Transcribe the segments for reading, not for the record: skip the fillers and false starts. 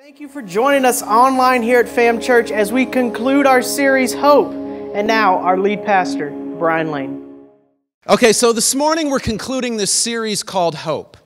Thank you for joining us online here at Fam Church as we conclude our series, Hope. And now, our lead pastor, Brian Lane. Okay, so this morning we're concluding this series called Hope.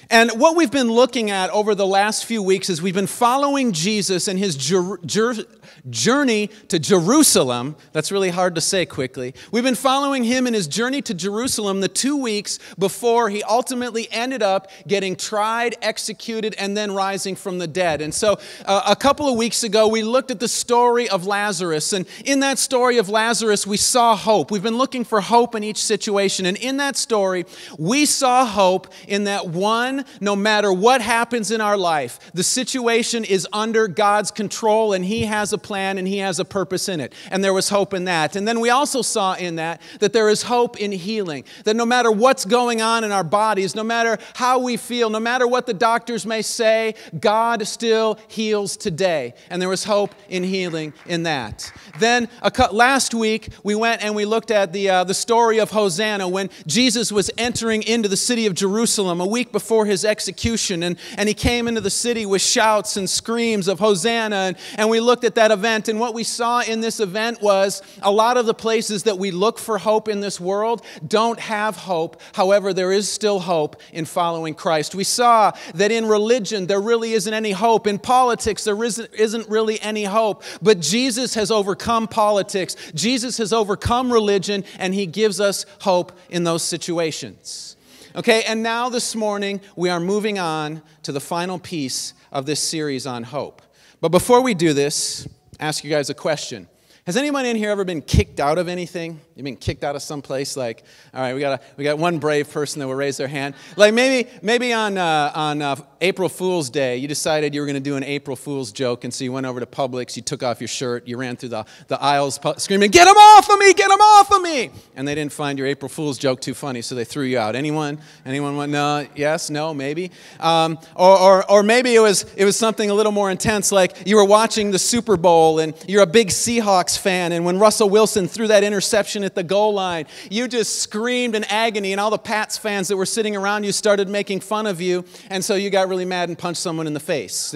And what we've been looking at over the last few weeks is we've been following Jesus and his journey to Jerusalem. That's really hard to say quickly. We've been following him in his journey to Jerusalem the 2 weeks before he ultimately ended up getting tried, executed, and then rising from the dead. And so a couple of weeks ago, we looked at the story of Lazarus. And in that story of Lazarus, we saw hope. We've been looking for hope in each situation. And in that story, we saw hope in that one, no matter what happens in our life, the situation is under God's control and he has a plan and he has a purpose in it. And there was hope in that. And then we also saw in that there is hope in healing. That no matter what's going on in our bodies, no matter how we feel, no matter what the doctors may say, God still heals today. And there was hope in healing in that. Then last week, we went and we looked at the story of Hosanna when Jesus was entering into the city of Jerusalem a week before his execution. And he came into the city with shouts and screams of Hosanna. And we looked at that event. And what we saw in this event was a lot of the places that we look for hope in this world don't have hope. However, there is still hope in following Christ. We saw that in religion, there really isn't any hope. In politics, there isn't really any hope. But Jesus has overcome politics. Jesus has overcome religion, and he gives us hope in those situations. Okay, and now this morning, we are moving on to the final piece of this series on hope. But before we do this, ask you guys a question. Has anyone in here ever been kicked out of anything? You've been kicked out of some place? Like, all right, we got one brave person that will raise their hand. Like maybe on April Fool's Day, you decided you were going to do an April Fool's joke, and so you went over to Publix, you took off your shirt, you ran through the aisles screaming, "Get him off of me! Get him off of me!" And they didn't find your April Fool's joke too funny, so they threw you out. Anyone want no? Yes? No? Maybe? Or maybe it was something a little more intense, like you were watching the Super Bowl and you're a big Seahawks fan, and when Russell Wilson threw that interception at the goal line, you just screamed in agony, and all the Pats fans that were sitting around you started making fun of you, and so you got really mad and punched someone in the face.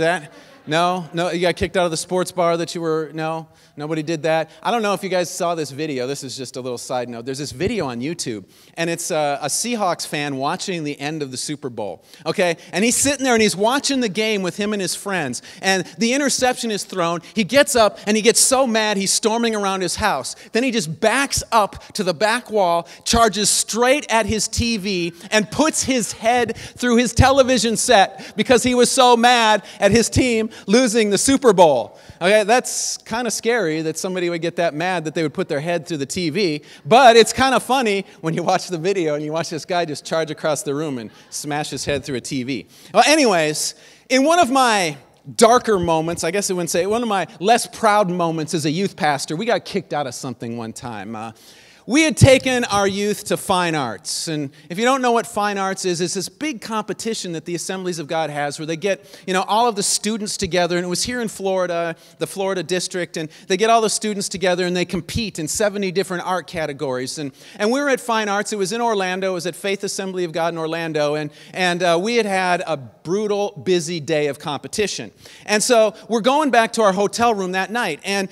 No, you got kicked out of the sports bar that you were, no, nobody did that. I don't know if you guys saw this video. This is just a little side note. There's this video on YouTube, and it's a Seahawks fan watching the end of the Super Bowl, okay? And he's sitting there, and he's watching the game with him and his friends, and the interception is thrown. He gets up, and he gets so mad, he's storming around his house. Then he just backs up to the back wall, charges straight at his TV, and puts his head through his television set because he was so mad at his team losing the Super Bowl. Okay, that's kind of scary that somebody would get that mad that they would put their head through the TV, but it's kind of funny when you watch the video and you watch this guy just charge across the room and smash his head through a TV. Well, anyways, in one of my darker moments, I guess I wouldn't say, one of my less proud moments as a youth pastor, we got kicked out of something one time. We had taken our youth to fine arts, and if you don't know what fine arts is, it's this big competition that the Assemblies of God has where they get, all of the students together, and it was here in Florida, the Florida district, and they get all the students together and they compete in 70 different art categories, and we were at fine arts. It was in Orlando. It was at Faith Assembly of God in Orlando, and we had a brutal, busy day of competition. And so we're going back to our hotel room that night, and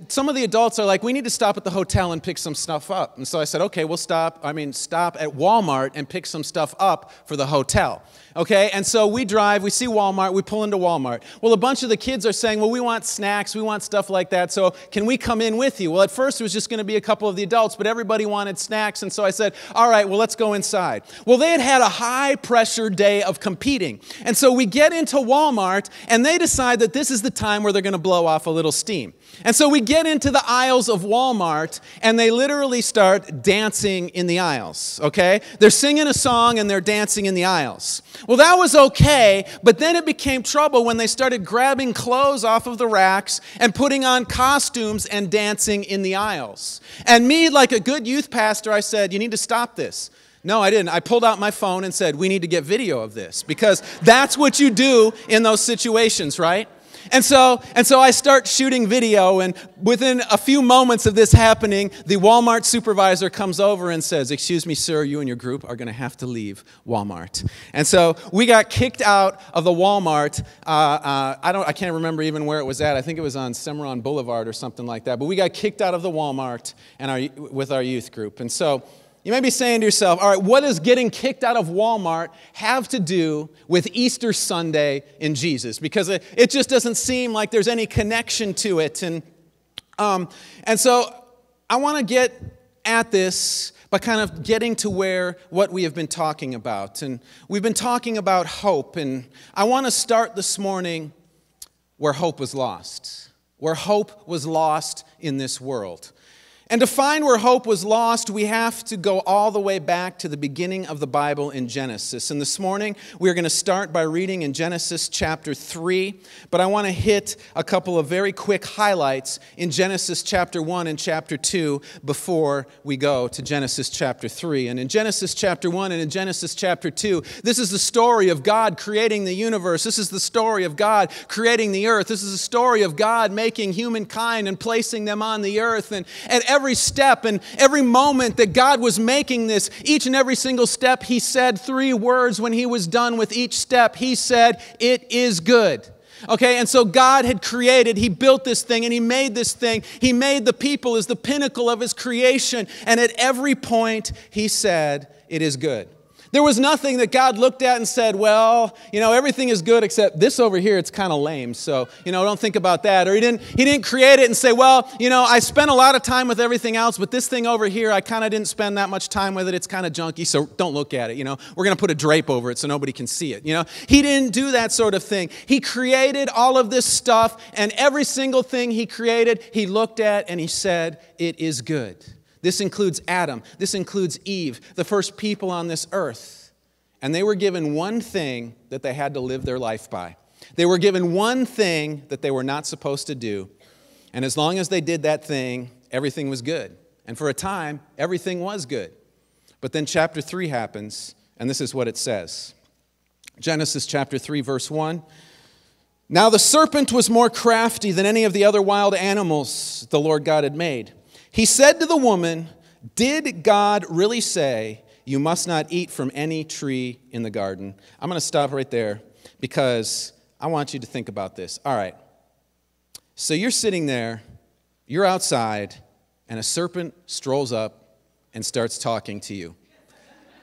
some of the adults are like, we need to stop at the hotel and pick some stuff up. And so I said, okay, we'll stop at Walmart and pick some stuff up for the hotel. Okay, and so we drive, we see Walmart, we pull into Walmart. Well, a bunch of the kids are saying, well, we want snacks, we want stuff like that, so can we come in with you? Well, at first it was just going to be a couple of the adults, but everybody wanted snacks, and so I said, all right, well, let's go inside. Well, they had a high-pressure day of competing, and so we get into Walmart, and they decide that this is the time where they're going to blow off a little steam. And so we get into the aisles of Walmart, and they literally start dancing in the aisles, okay? They're singing a song, and they're dancing in the aisles. Well, that was okay, but then it became trouble when they started grabbing clothes off of the racks and putting on costumes and dancing in the aisles. And me, like a good youth pastor, I said, you need to stop this. No, I didn't. I pulled out my phone and said, we need to get video of this, because that's what you do in those situations, right? And so I start shooting video, and within a few moments of this happening, the Walmart supervisor comes over and says, "Excuse me, sir, you and your group are going to have to leave Walmart." And so we got kicked out of the Walmart. I can't remember even where it was at. I think it was on Cimarron Boulevard or something like that. But we got kicked out of the Walmart with our youth group. And so you may be saying to yourself, all right, what does getting kicked out of Walmart have to do with Easter Sunday in Jesus? Because it just doesn't seem like there's any connection to it. And so I want to get at this by kind of getting to what we have been talking about. And we've been talking about hope. And I want to start this morning where hope was lost. Where hope was lost in this world. And to find where hope was lost, we have to go all the way back to the beginning of the Bible in Genesis. And this morning, we're going to start by reading in Genesis chapter 3. But I want to hit a couple of very quick highlights in Genesis chapter 1 and chapter 2 before we go to Genesis chapter 3. And in Genesis chapter 1 and in Genesis chapter 2, this is the story of God creating the universe. This is the story of God creating the earth. This is the story of God making humankind and placing them on the earth. And at every step and every moment that God was making this, each and every single step, he said 3 words when he was done with each step. He said, "It is good." Okay, and so God had created, he built this thing and he made this thing. He made the people as the pinnacle of his creation. And at every point, he said, "It is good." There was nothing that God looked at and said, well, everything is good except this over here, it's kind of lame. So, don't think about that. Or he didn't create it and say, well, I spent a lot of time with everything else, but this thing over here, I kind of didn't spend that much time with it. It's kind of junky, so don't look at it. We're going to put a drape over it so nobody can see it. He didn't do that sort of thing. He created all of this stuff, and every single thing he created, he looked at and he said, "It is good." This includes Adam. This includes Eve, the first people on this earth. And they were given one thing that they had to live their life by. They were given one thing that they were not supposed to do. And as long as they did that thing, everything was good. And for a time, everything was good. But then chapter 3 happens, and this is what it says. Genesis chapter 3, verse 1. "Now the serpent was more crafty than any of the other wild animals the Lord God had made. He said to the woman, 'Did God really say, you must not eat from any tree in the garden?'" I'm going to stop right there because I want you to think about this. All right. So you're sitting there, you're outside, and a serpent strolls up and starts talking to you.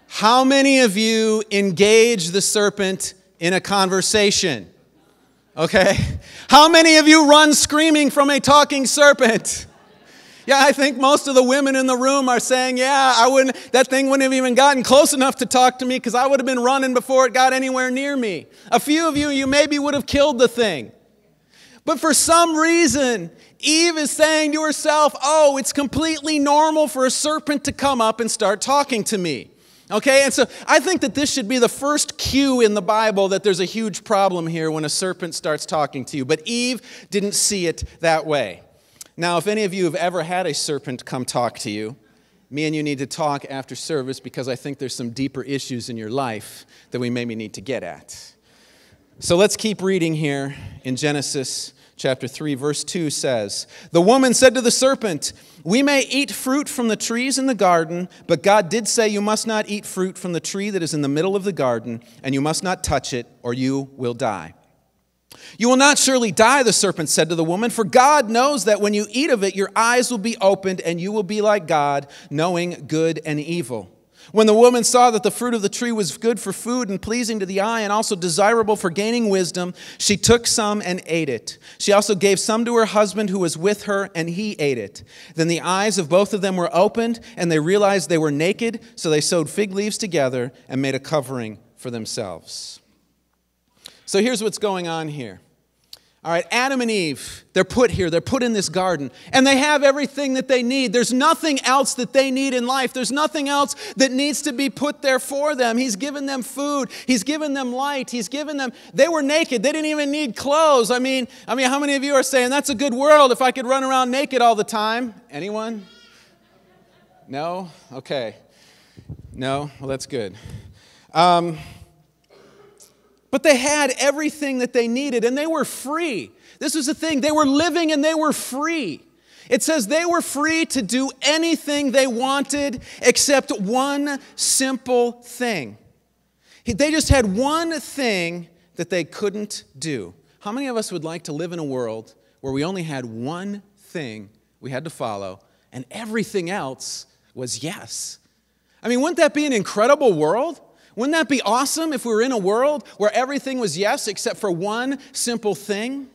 How many of you engage the serpent in a conversation? Okay. How many of you run screaming from a talking serpent? Yeah, I think most of the women in the room are saying, yeah, that thing wouldn't have even gotten close enough to talk to me because I would have been running before it got anywhere near me. A few of you maybe would have killed the thing. But for some reason, Eve is saying to herself, oh, it's completely normal for a serpent to come up and start talking to me. Okay, and so I think that this should be the first cue in the Bible that there's a huge problem here when a serpent starts talking to you. But Eve didn't see it that way. Now, if any of you have ever had a serpent come talk to you, me and you need to talk after service because I think there's some deeper issues in your life that we maybe need to get at. So let's keep reading here in Genesis chapter 3, verse 2 says, "The woman said to the serpent, 'We may eat fruit from the trees in the garden, but God did say you must not eat fruit from the tree that is in the middle of the garden, and you must not touch it, or you will die.' 'You will not surely die,' the serpent said to the woman, 'for God knows that when you eat of it, your eyes will be opened, and you will be like God, knowing good and evil.' When the woman saw that the fruit of the tree was good for food and pleasing to the eye and also desirable for gaining wisdom, she took some and ate it. She also gave some to her husband who was with her, and he ate it. Then the eyes of both of them were opened, and they realized they were naked, so they sewed fig leaves together and made a covering for themselves." So here's what's going on here. All right, Adam and Eve, they're put here. They're put in this garden. And they have everything that they need. There's nothing else that they need in life. There's nothing else that needs to be put there for them. He's given them food. He's given them light. He's given them, they were naked. They didn't even need clothes. I mean, how many of you are saying, that's a good world if I could run around naked all the time? Anyone? No? Okay. No? Well, that's good. But they had everything that they needed, and they were free. This was the thing. They were living and they were free. It says they were free to do anything they wanted except one simple thing. They just had one thing that they couldn't do. How many of us would like to live in a world where we only had one thing we had to follow and everything else was yes? I mean, wouldn't that be an incredible world? Wouldn't that be awesome if we were in a world where everything was yes except for one simple thing?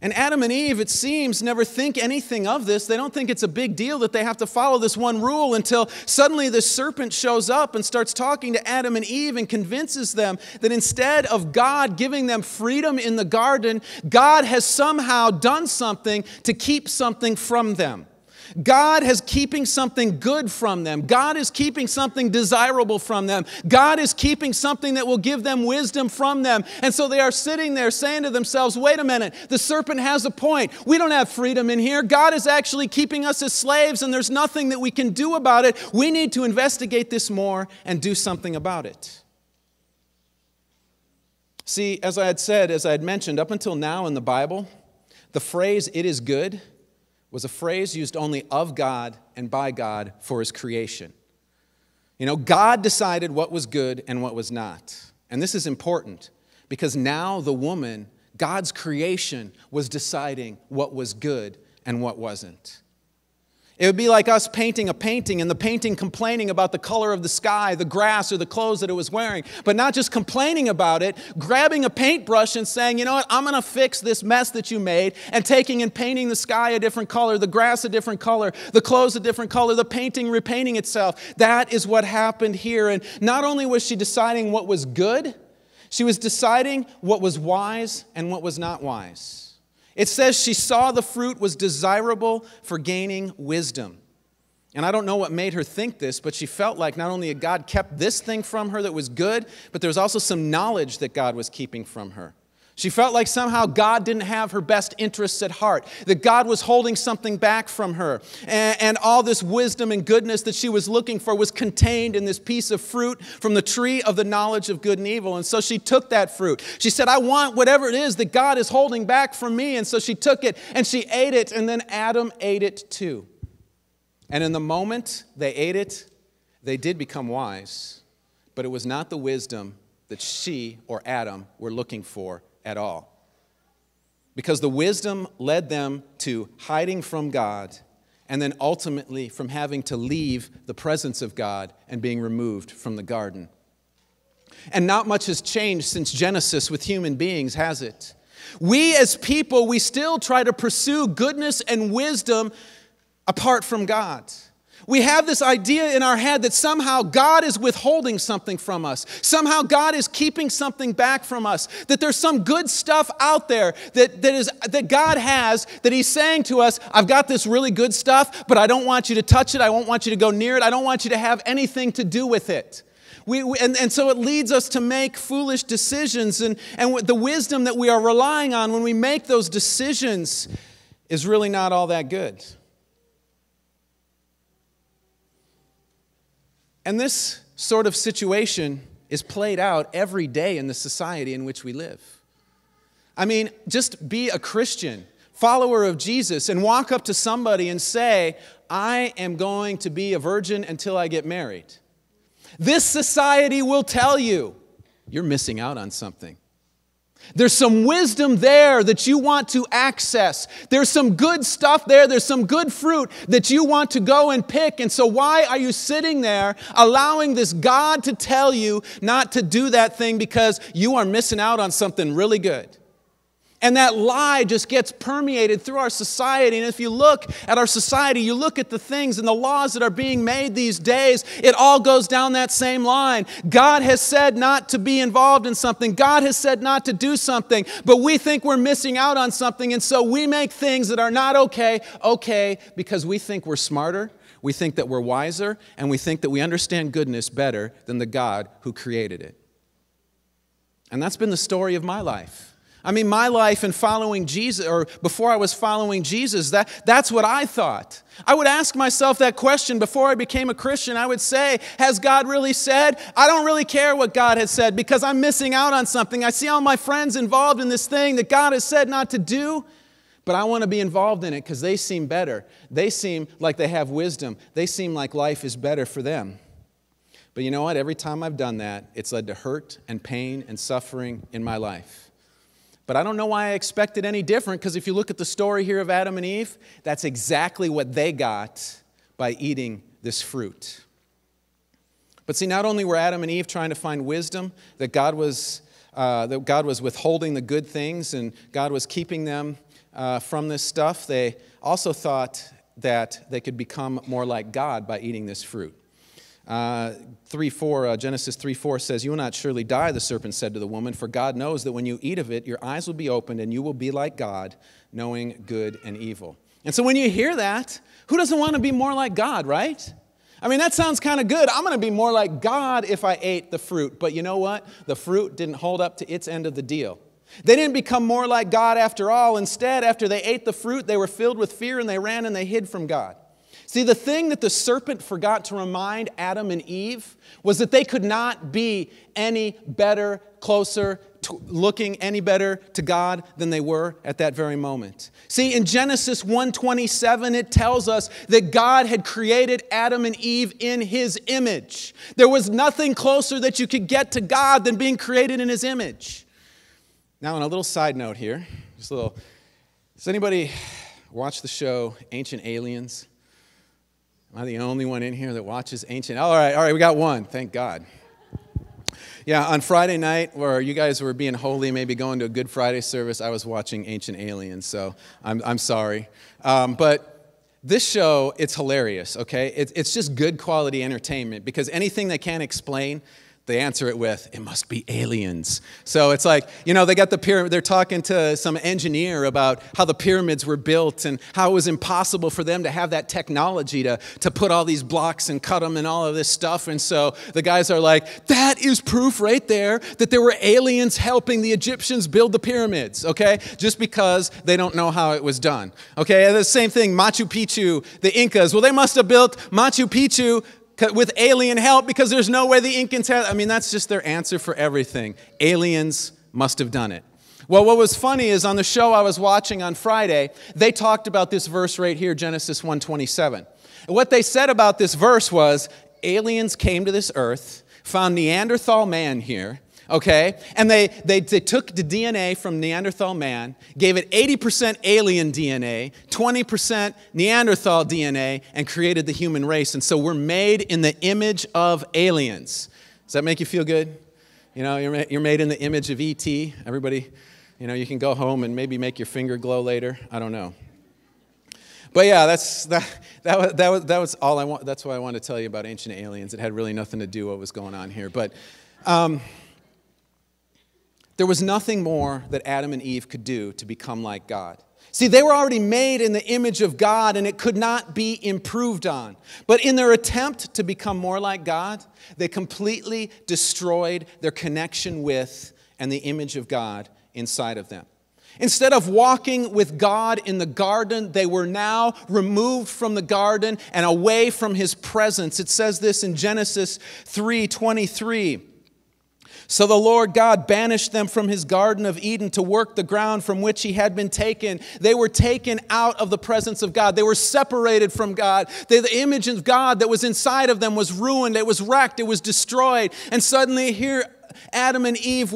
And Adam and Eve, it seems, never think anything of this. They don't think it's a big deal that they have to follow this one rule until suddenly the serpent shows up and starts talking to Adam and Eve and convinces them that instead of God giving them freedom in the garden, God has somehow done something to keep something from them. God is keeping something good from them. God is keeping something desirable from them. God is keeping something that will give them wisdom from them. And so they are sitting there saying to themselves, wait a minute, the serpent has a point. We don't have freedom in here. God is actually keeping us as slaves, and there's nothing that we can do about it. We need to investigate this more and do something about it. See, as I had mentioned, up until now in the Bible, the phrase, "it is good," was a phrase used only of God and by God for His creation. You know, God decided what was good and what was not. And this is important because now the woman, God's creation, was deciding what was good and what wasn't. It would be like us painting a painting and the painting complaining about the color of the sky, the grass, or the clothes that it was wearing. But not just complaining about it, grabbing a paintbrush and saying, you know what, I'm going to fix this mess that you made, and taking and painting the sky a different color, the grass a different color, the clothes a different color, the painting repainting itself. That is what happened here. And not only was she deciding what was good, she was deciding what was wise and what was not wise. It says she saw the fruit was desirable for gaining wisdom. And I don't know what made her think this, but she felt like not only had God kept this thing from her that was good, but there was also some knowledge that God was keeping from her. She felt like somehow God didn't have her best interests at heart, that God was holding something back from her. And all this wisdom and goodness that she was looking for was contained in this piece of fruit from the tree of the knowledge of good and evil. And so she took that fruit. She said, I want whatever it is that God is holding back from me. And so she took it and she ate it, and then Adam ate it too. And in the moment they ate it, they did become wise, but it was not the wisdom that she or Adam were looking for at all. Because the wisdom led them to hiding from God, and then ultimately from having to leave the presence of God and being removed from the garden. And not much has changed since Genesis with human beings, has it? We as people, we still try to pursue goodness and wisdom apart from God. We have this idea in our head that somehow God is withholding something from us. Somehow God is keeping something back from us. That there's some good stuff out there that God has, that He's saying to us, I've got this really good stuff, but I don't want you to touch it. I won't want you to go near it. I don't want you to have anything to do with it. And so it leads us to make foolish decisions. And the wisdom that we are relying on when we make those decisions is really not all that good. And this sort of situation is played out every day in the society in which we live. I mean, just be a Christian, follower of Jesus, and walk up to somebody and say, I am going to be a virgin until I get married. This society will tell you, you're missing out on something. There's some wisdom there that you want to access. There's some good stuff there. There's some good fruit that you want to go and pick. And so why are you sitting there allowing this God to tell you not to do that thing because you are missing out on something really good? And that lie just gets permeated through our society. And if you look at our society, you look at the things and the laws that are being made these days, it all goes down that same line. God has said not to be involved in something. God has said not to do something. But we think we're missing out on something. And so we make things that are not okay because we think we're smarter, we think that we're wiser, and we think that we understand goodness better than the God who created it. And that's been the story of my life. I mean, my life in following Jesus, or before I was following Jesus, that's what I thought. I would ask myself that question before I became a Christian. I would say, has God really said? I don't really care what God has said because I'm missing out on something. I see all my friends involved in this thing that God has said not to do, but I want to be involved in it because they seem better. They seem like they have wisdom. They seem like life is better for them. But you know what? Every time I've done that, it's led to hurt and pain and suffering in my life. But I don't know why I expected any different, because if you look at the story here of Adam and Eve, that's exactly what they got by eating this fruit. But see, not only were Adam and Eve trying to find wisdom, that God was withholding the good things and God was keeping them from this stuff, they also thought that they could become more like God by eating this fruit. Genesis 3:4 says, "You will not surely die," the serpent said to the woman, "for God knows that when you eat of it, your eyes will be opened and you will be like God, knowing good and evil." And so when you hear that, who doesn't want to be more like God, right? I mean, that sounds kind of good. I'm going to be more like God if I ate the fruit. But you know what? The fruit didn't hold up to its end of the deal. They didn't become more like God after all. Instead, after they ate the fruit, they were filled with fear and they ran and they hid from God. See, the thing that the serpent forgot to remind Adam and Eve was that they could not be any better, looking any better to God than they were at that very moment. See, in Genesis 1:27, it tells us that God had created Adam and Eve in His image. There was nothing closer that you could get to God than being created in His image. Now, on a little side note here, does anybody watch the show Ancient Aliens? Am I the only one in here that watches Ancient? All right, we got one, thank God. Yeah, on Friday night, where you guys were being holy, maybe going to a Good Friday service, I was watching Ancient Aliens, so I'm sorry. But this show, it's hilarious, okay? It's just good quality entertainment, because anything they can't explain, they answer it with, "It must be aliens." So it's like, they got the pyramid. They're talking to some engineer about how the pyramids were built and how it was impossible for them to have that technology to put all these blocks and cut them and all of this stuff. And so the guys are like, that is proof right there that there were aliens helping the Egyptians build the pyramids, okay? Just because they don't know how it was done, okay? And the same thing, Machu Picchu, the Incas. Well, they must have built Machu Picchu with alien help because there's no way the Incans had. I mean, that's just their answer for everything. Aliens must have done it. Well, what was funny is on the show I was watching on Friday, they talked about this verse right here, Genesis 1:27. And what they said about this verse was, aliens came to this earth, found Neanderthal man here, okay? And they took the DNA from Neanderthal man, gave it 80% alien DNA, 20% Neanderthal DNA, and created the human race. And so we're made in the image of aliens. Does that make you feel good? You're made in the image of E.T. Everybody, you can go home and maybe make your finger glow later. I don't know. But yeah, that was all I want. That's what I wanted to tell you about Ancient Aliens. It had really nothing to do with what was going on here. But there was nothing more that Adam and Eve could do to become like God. See, they were already made in the image of God, and it could not be improved on. But in their attempt to become more like God, they completely destroyed their connection with and the image of God inside of them. Instead of walking with God in the garden, they were now removed from the garden and away from His presence. It says this in Genesis 3:23. So the Lord God banished them from His Garden of Eden to work the ground from which He had been taken. They were taken out of the presence of God. They were separated from God. The image of God that was inside of them was ruined. It was wrecked. It was destroyed. And suddenly here Adam and Eve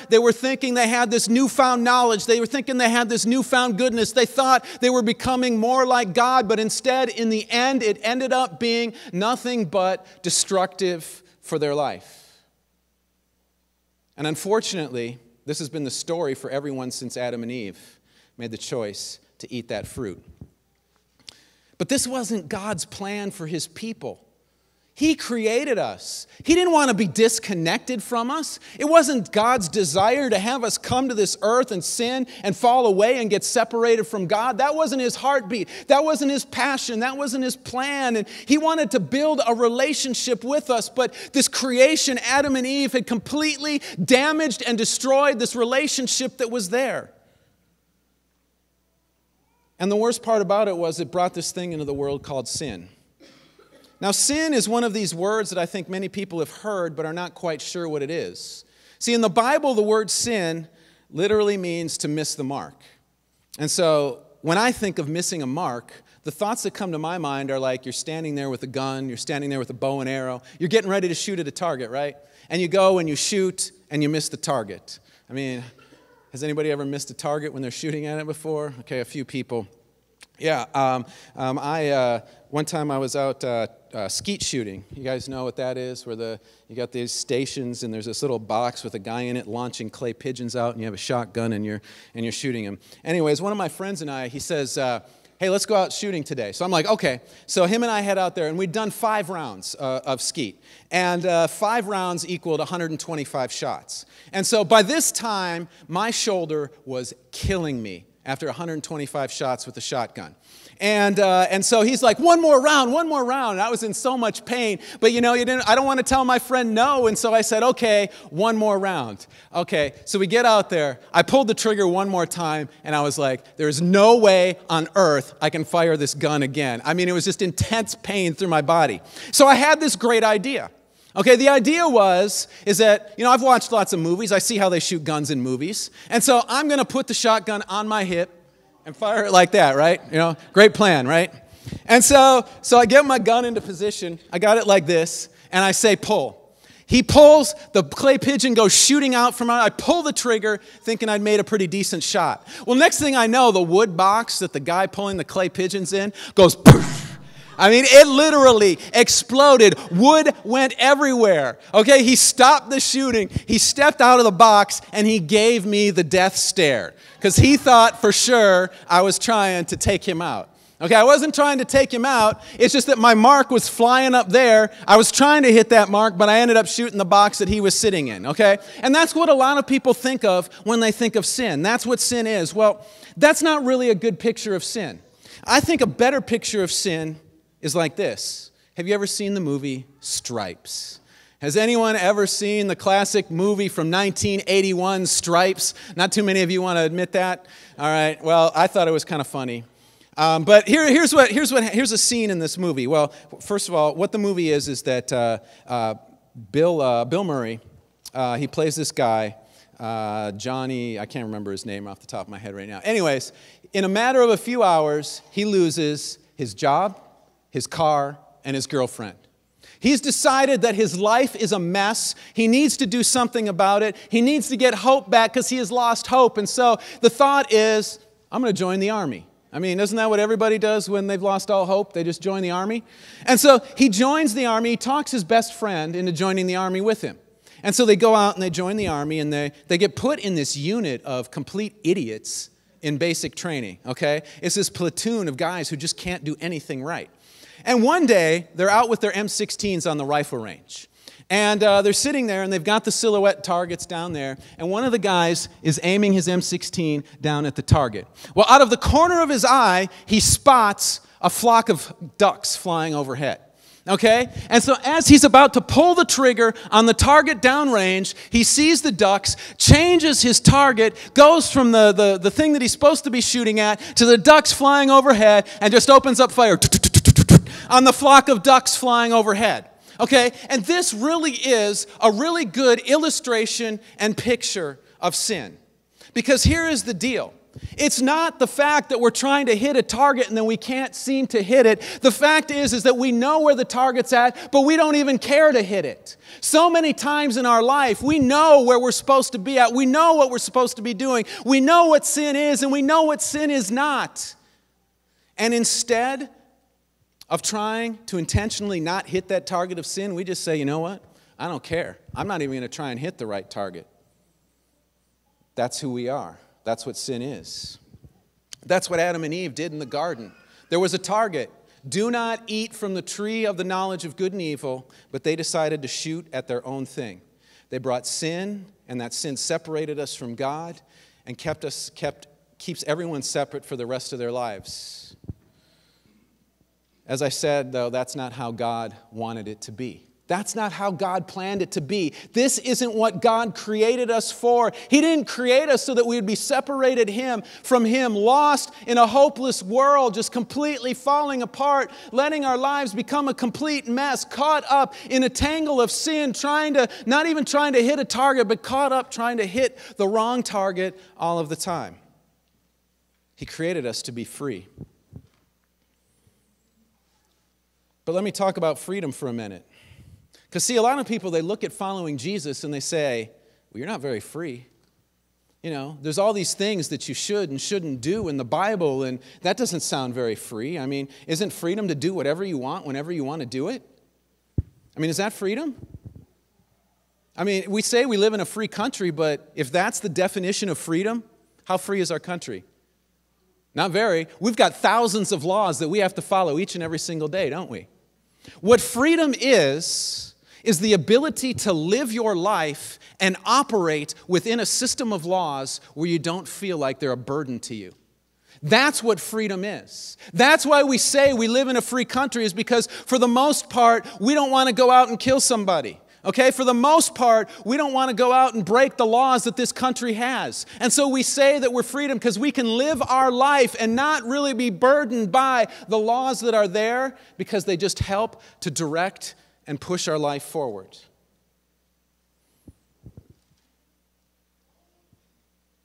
they were thinking they had this newfound knowledge. They were thinking they had this newfound goodness. They thought they were becoming more like God, but instead, in the end, it ended up being nothing but destructive for their life. And unfortunately, this has been the story for everyone since Adam and Eve made the choice to eat that fruit. But this wasn't God's plan for His people. He created us. He didn't want to be disconnected from us. It wasn't God's desire to have us come to this earth and sin and fall away and get separated from God. That wasn't his heartbeat. That wasn't his passion. That wasn't his plan. And he wanted to build a relationship with us. But this creation, Adam and Eve, had completely damaged and destroyed this relationship that was there. And the worst part about it was it brought this thing into the world called sin. Now, sin is one of these words that I think many people have heard but are not quite sure what it is. See, in the Bible, the word sin literally means to miss the mark. And so when I think of missing a mark, the thoughts that come to my mind are like you're standing there with a gun, you're standing there with a bow and arrow, you're getting ready to shoot at a target, right? And you go and you shoot and you miss the target. I mean, has anybody ever missed a target when they're shooting at it before? Okay, a few people. Yeah, one time I was out skeet shooting. You guys know what that is, where you got these stations and there's this little box with a guy in it launching clay pigeons out, and you have a shotgun and you're shooting them. Anyways, one of my friends and I, he says, hey, let's go out shooting today. So I'm like, okay. So him and I head out there, and we'd done 5 rounds of skeet. And 5 rounds equaled 125 shots. And so by this time, my shoulder was killing me after 125 shots with the shotgun. And so he's like, one more round. And I was in so much pain. But I don't want to tell my friend no. And so I said, okay, one more round. Okay, so we get out there. I pulled the trigger one more time, and I was like, there's no way on earth I can fire this gun again. I mean, it was just intense pain through my body. So I had this great idea. Okay, the idea is that, I've watched lots of movies. I see how they shoot guns in movies. And so I'm going to put the shotgun on my hip and fire it like that, right? Great plan, right? And so I get my gun into position. I got it like this, and I say pull. He pulls, the clay pigeon goes shooting out from I pull the trigger, thinking I'd made a pretty decent shot. Well, next thing I know, the wood box that the guy pulling the clay pigeons in goes poof. I mean, it literally exploded. Wood went everywhere. Okay, he stopped the shooting. He stepped out of the box, and he gave me the death stare because he thought for sure I was trying to take him out. Okay, I wasn't trying to take him out. It's just that my mark was flying up there. I was trying to hit that mark, but I ended up shooting the box that he was sitting in, okay? And that's what a lot of people think of when they think of sin. That's what sin is. Well, that's not really a good picture of sin. I think a better picture of sin is like this. Have you ever seen the movie Stripes? Has anyone ever seen the classic movie from 1981, Stripes? Not too many of you want to admit that. All right, well, I thought it was kind of funny. But here's a scene in this movie. Well, first of all, what the movie is that Bill Murray, he plays this guy, Johnny, I can't remember his name off the top of my head right now. Anyways, in a matter of a few hours, he loses his job, his car, and his girlfriend. He's decided that his life is a mess. He needs to do something about it. He needs to get hope back because he has lost hope. And so the thought is, I'm going to join the army. I mean, isn't that what everybody does when they've lost all hope? They just join the army. And so he joins the army. He talks his best friend into joining the army with him. And so they go out and they join the army, and they get put in this unit of complete idiots in basic training, okay? It's this platoon of guys who just can't do anything right. And one day, they're out with their M16s on the rifle range. And they're sitting there, and they've got the silhouette targets down there. And one of the guys is aiming his M16 down at the target. Well, out of the corner of his eye, he spots a flock of ducks flying overhead. Okay? And so as he's about to pull the trigger on the target downrange, he sees the ducks, changes his target, goes from the thing that he's supposed to be shooting at to the ducks flying overhead, and just opens up fire on the flock of ducks flying overhead. Okay? And this really is a really good illustration and picture of sin. Because here is the deal. It's not the fact that we're trying to hit a target and then we can't seem to hit it. The fact is that we know where the target's at, but we don't even care to hit it. So many times in our life, we know where we're supposed to be at. We know what we're supposed to be doing. We know what sin is, and we know what sin is not. And instead of trying to intentionally not hit that target of sin, we just say, you know what? I don't care. I'm not even going to try and hit the right target. That's who we are. That's what sin is. That's what Adam and Eve did in the garden. There was a target. do not eat from the tree of the knowledge of good and evil, but they decided to shoot at their own thing. They brought sin, and that sin separated us from God and keeps everyone separate for the rest of their lives. As I said, though, that's not how God wanted it to be. That's not how God planned it to be. This isn't what God created us for. He didn't create us so that we would be separated from Him, lost in a hopeless world, just completely falling apart, letting our lives become a complete mess, caught up in a tangle of sin, not even trying to hit a target, but caught up trying to hit the wrong target all of the time. He created us to be free. But let me talk about freedom for a minute. Because see, a lot of people, they look at following Jesus and they say, well, you're not very free. You know, there's all these things that you should and shouldn't do in the Bible, and that doesn't sound very free. I mean, isn't freedom to do whatever you want whenever you want to do it? I mean, is that freedom? I mean, we say we live in a free country, but if that's the definition of freedom, how free is our country? Not very. We've got thousands of laws that we have to follow each and every single day, don't we? What freedom is the ability to live your life and operate within a system of laws where you don't feel like they're a burden to you. That's what freedom is. That's why we say we live in a free country, is because for the most part, we don't want to go out and kill somebody. Okay, for the most part, we don't want to go out and break the laws that this country has. And so we say that we're freedom because we can live our life and not really be burdened by the laws that are there, because they just help to direct and push our life forward.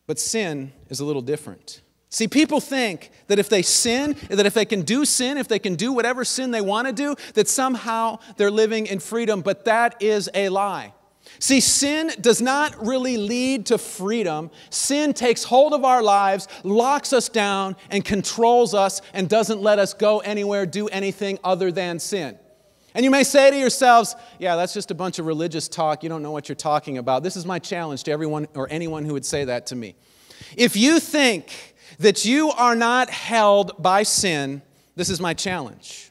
But sin is a little different. See, people think that if they sin, that if they can do sin, if they can do whatever sin they want to do, that somehow they're living in freedom, but that is a lie. See, sin does not really lead to freedom. Sin takes hold of our lives, locks us down, and controls us, and doesn't let us go anywhere, do anything other than sin. And you may say to yourselves, yeah, that's just a bunch of religious talk. You don't know what you're talking about. This is my challenge to everyone or anyone who would say that to me. If you think that you are not held by sin, this is my challenge.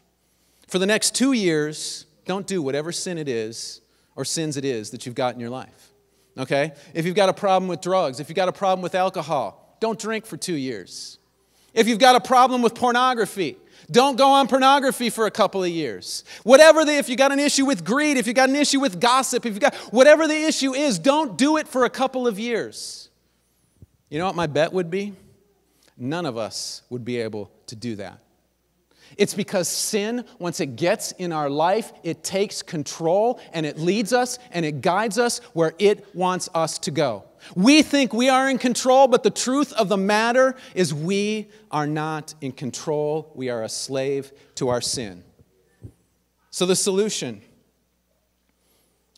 For the next 2 years, don't do whatever sin it is or sins it is that you've got in your life. Okay? If you've got a problem with drugs, if you've got a problem with alcohol, don't drink for 2 years. If you've got a problem with pornography, don't go on pornography for a couple of years. If you got an issue with greed, if you got an issue with gossip, if you got whatever the issue is, don't do it for a couple of years. You know what my bet would be? None of us would be able to do that. It's because sin, once it gets in our life, it takes control and it leads us and it guides us where it wants us to go. We think we are in control, but the truth of the matter is we are not in control. We are a slave to our sin. So the solution.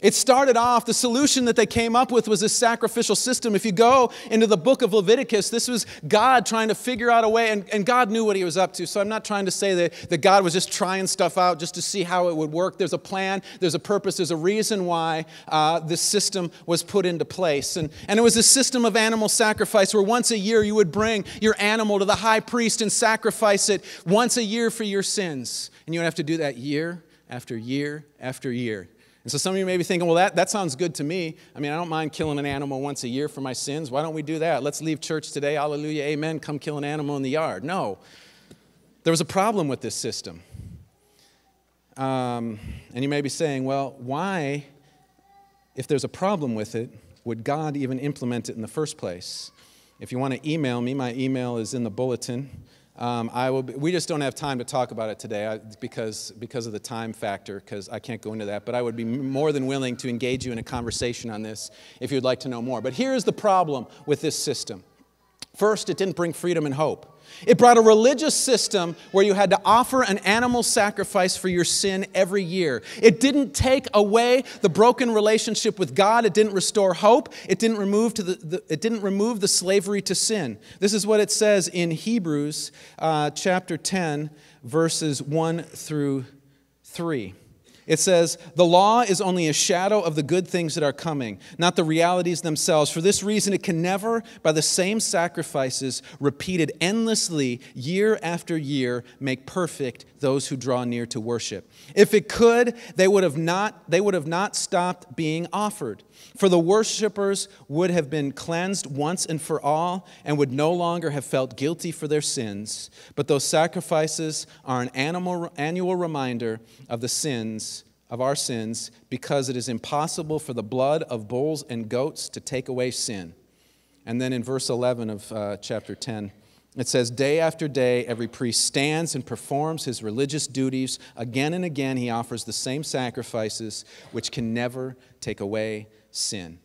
It started off, the solution that they came up with was this sacrificial system. If you go into the book of Leviticus, this was God trying to figure out a way, and God knew what He was up to. So I'm not trying to say that God was just trying stuff out just to see how it would work. There's a plan, there's a purpose, there's a reason why this system was put into place. And it was a system of animal sacrifice where once a year you would bring your animal to the high priest and sacrifice it once a year for your sins. And you would have to do that year after year after year. And so some of you may be thinking, well, that sounds good to me. I mean, I don't mind killing an animal once a year for my sins. Why don't we do that? Let's leave church today. Hallelujah, amen. Come kill an animal in the yard. No. There was a problem with this system. And you may be saying, well, why, if there's a problem with it, would God even implement it in the first place? If you want to email me, my email is in the bulletin. We just don't have time to talk about it today because of the time factor, because I can't go into that. But I would be more than willing to engage you in a conversation on this if you'd like to know more. But here's the problem with this system. First, it didn't bring freedom and hope. It brought a religious system where you had to offer an animal sacrifice for your sin every year. It didn't take away the broken relationship with God. It didn't restore hope. It didn't remove the slavery to sin. This is what it says in Hebrews chapter 10, verses 1 through 3. It says, the law is only a shadow of the good things that are coming, not the realities themselves. For this reason, it can never, by the same sacrifices repeated endlessly year after year, make perfect those who draw near to worship. If it could, they would have not stopped being offered. For the worshipers would have been cleansed once and for all and would no longer have felt guilty for their sins. But those sacrifices are an annual reminder of our sins, because it is impossible for the blood of bulls and goats to take away sin. And then in verse 11 of chapter 10, it says, day after day, every priest stands and performs his religious duties. Again and again, he offers the same sacrifices, which can never take away sin.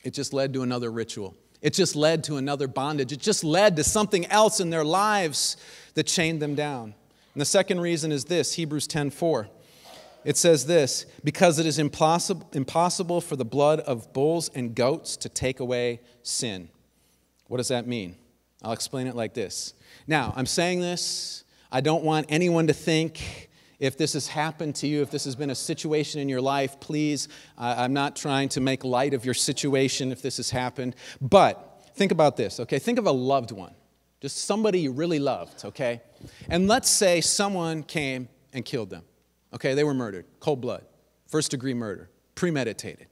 It just led to another ritual. It just led to another bondage. It just led to something else in their lives that chained them down. And the second reason is this, Hebrews 10:4. It says this, because it is impossible for the blood of bulls and goats to take away sin. What does that mean? I'll explain it like this. Now, I'm saying this, I don't want anyone to think, if this has happened to you, if this has been a situation in your life, please, I'm not trying to make light of your situation if this has happened. But think about this, okay? Think of a loved one, just somebody you really loved, okay? And let's say someone came and killed them. Okay, they were murdered, cold blood, first-degree murder, premeditated.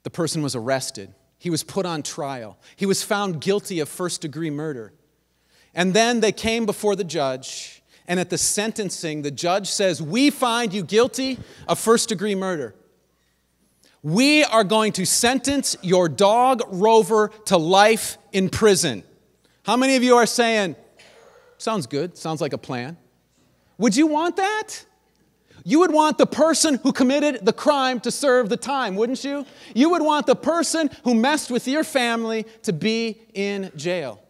The person was arrested. He was put on trial. He was found guilty of first-degree murder. And then they came before the judge, and at the sentencing, the judge says, we find you guilty of first-degree murder. We are going to sentence your dog Rover to life in prison. How many of you are saying, sounds good, sounds like a plan? Would you want that? You would want the person who committed the crime to serve the time, wouldn't you? You would want the person who messed with your family to be in jail.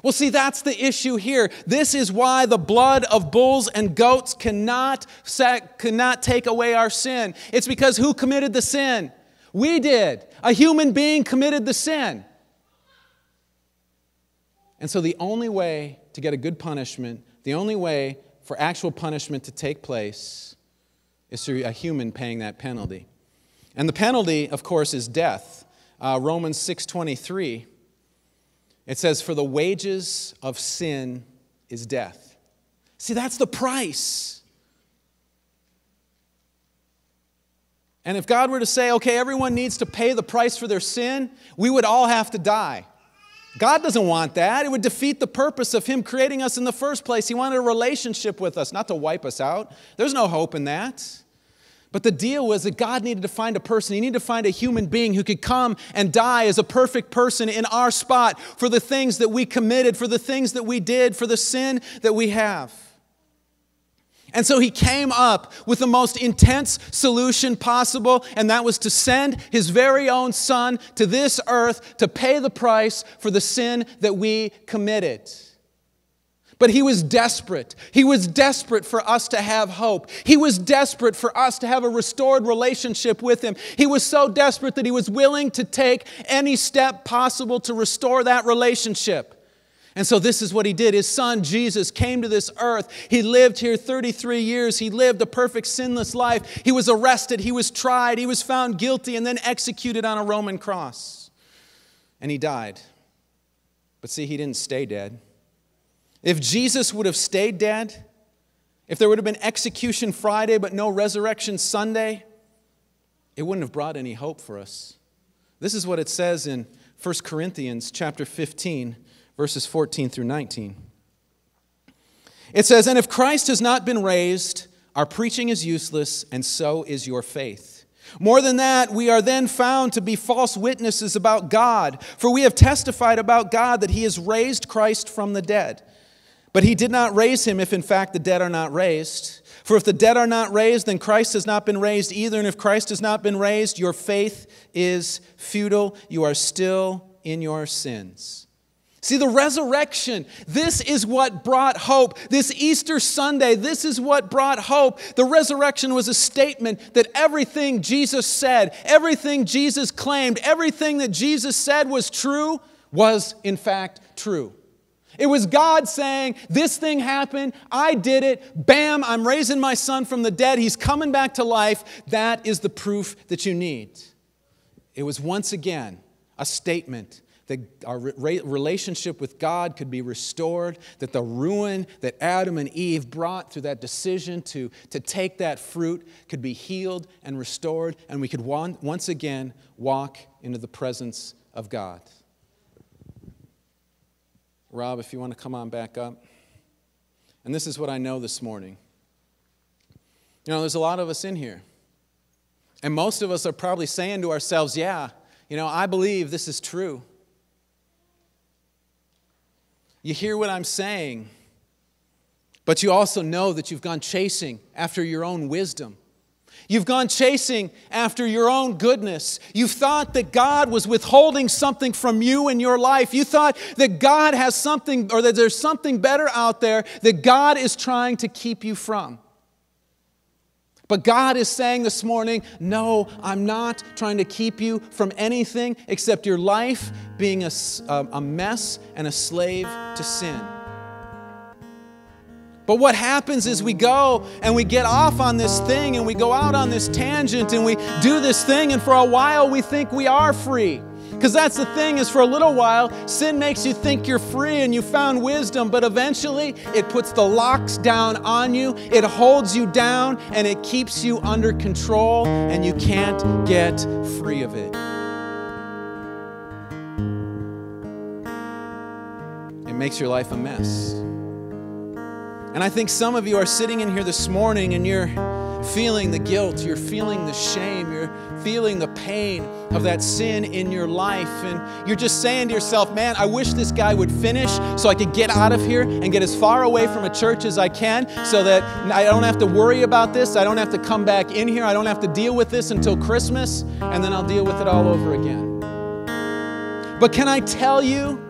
Well, see, that's the issue here. This is why the blood of bulls and goats cannot take away our sin. It's because who committed the sin? We did. A human being committed the sin. And so the only way to get a good punishment, the only way for actual punishment to take place is through a human paying that penalty. And the penalty, of course, is death. Romans 6:23, it says, for the wages of sin is death. See, that's the price. And if God were to say, okay, everyone needs to pay the price for their sin, we would all have to die. God doesn't want that. It would defeat the purpose of Him creating us in the first place. He wanted a relationship with us, not to wipe us out. There's no hope in that. But the deal was that God needed to find a person. He needed to find a human being who could come and die as a perfect person in our spot for the things that we committed, for the things that we did, for the sin that we have. And so He came up with the most intense solution possible, and that was to send His very own Son to this earth to pay the price for the sin that we committed. But He was desperate. He was desperate for us to have hope. He was desperate for us to have a restored relationship with Him. He was so desperate that He was willing to take any step possible to restore that relationship. And so this is what He did. His Son, Jesus, came to this earth. He lived here 33 years. He lived a perfect, sinless life. He was arrested. He was tried. He was found guilty and then executed on a Roman cross. And He died. But see, He didn't stay dead. If Jesus would have stayed dead, if there would have been execution Friday but no resurrection Sunday, it wouldn't have brought any hope for us. This is what it says in 1 Corinthians chapter 15, verses 14 through 19. It says, and if Christ has not been raised, our preaching is useless, and so is your faith. More than that, we are then found to be false witnesses about God, for we have testified about God that He has raised Christ from the dead. But He did not raise Him if in fact the dead are not raised. For if the dead are not raised, then Christ has not been raised either. And if Christ has not been raised, your faith is futile. You are still in your sins. See, the resurrection, this is what brought hope. This Easter Sunday, this is what brought hope. The resurrection was a statement that everything Jesus said, everything Jesus claimed, everything that Jesus said was true, was in fact true. It was God saying, this thing happened, I did it, bam, I'm raising my son from the dead, he's coming back to life. That is the proof that you need. It was once again a statement that our relationship with God could be restored, that the ruin that Adam and Eve brought through that decision to take that fruit could be healed and restored, and we could once again walk into the presence of God. Rob, if you want to come on back up. And this is what I know this morning. You know, there's a lot of us in here. And most of us are probably saying to ourselves, yeah, you know, I believe this is true. You hear what I'm saying, but you also know that you've gone chasing after your own wisdom. You've gone chasing after your own goodness. You thought that God was withholding something from you in your life. You thought that God has something, or that there's something better out there that God is trying to keep you from. But God is saying this morning, no, I'm not trying to keep you from anything except your life being a mess and a slave to sin. But what happens is we go and we get off on this thing and we go out on this tangent and we do this thing, and for a while we think we are free. Because that's the thing, is for a little while, sin makes you think you're free and you found wisdom, but eventually it puts the locks down on you, it holds you down, and it keeps you under control, and you can't get free of it. It makes your life a mess. And I think some of you are sitting in here this morning and you're feeling the guilt, you're feeling the shame, you're feeling the pain of that sin in your life, and you're just saying to yourself, man, I wish this guy would finish so I could get out of here and get as far away from a church as I can so that I don't have to worry about this, I don't have to come back in here, I don't have to deal with this until Christmas, and then I'll deal with it all over again. But can I tell you,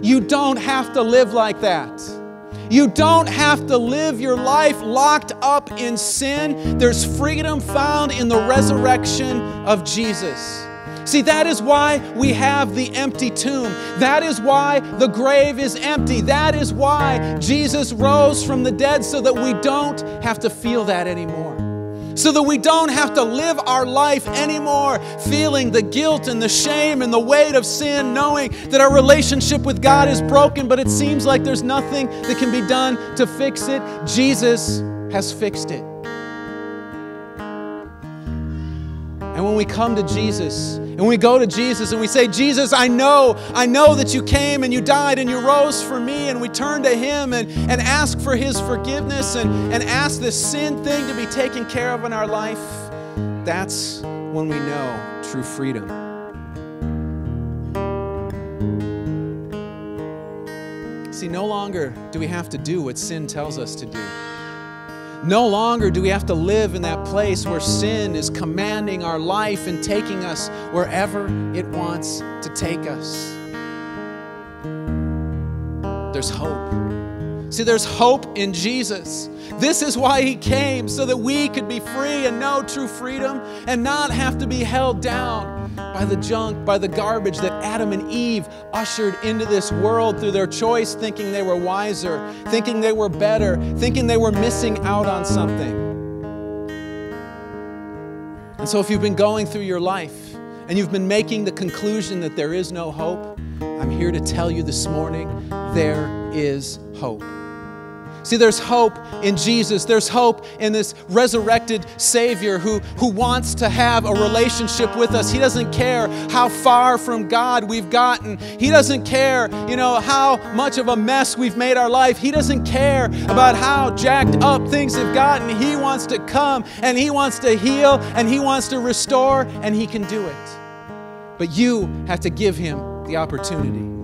you don't have to live like that. You don't have to live your life locked up in sin. There's freedom found in the resurrection of Jesus. See, that is why we have the empty tomb. That is why the grave is empty. That is why Jesus rose from the dead, so that we don't have to feel that anymore. So that we don't have to live our life anymore feeling the guilt and the shame and the weight of sin, knowing that our relationship with God is broken, but it seems like there's nothing that can be done to fix it. Jesus has fixed it. And when we come to Jesus, and we go to Jesus and we say, Jesus, I know that you came and you died and you rose for me, and we turn to Him and ask for His forgiveness and ask this sin thing to be taken care of in our life, that's when we know true freedom. See, no longer do we have to do what sin tells us to do. No longer do we have to live in that place where sin is commanding our life and taking us wherever it wants to take us. There's hope. See, there's hope in Jesus. This is why He came, so that we could be free and know true freedom and not have to be held down by the junk, by the garbage that Adam and Eve ushered into this world through their choice, thinking they were wiser, thinking they were better, thinking they were missing out on something. And so if you've been going through your life and you've been making the conclusion that there is no hope, I'm here to tell you this morning, there is hope. See, there's hope in Jesus. There's hope in this resurrected Savior who wants to have a relationship with us. He doesn't care how far from God we've gotten. He doesn't care, how much of a mess we've made our life. He doesn't care about how jacked up things have gotten. He wants to come and He wants to heal and He wants to restore, and He can do it. But you have to give Him the opportunity.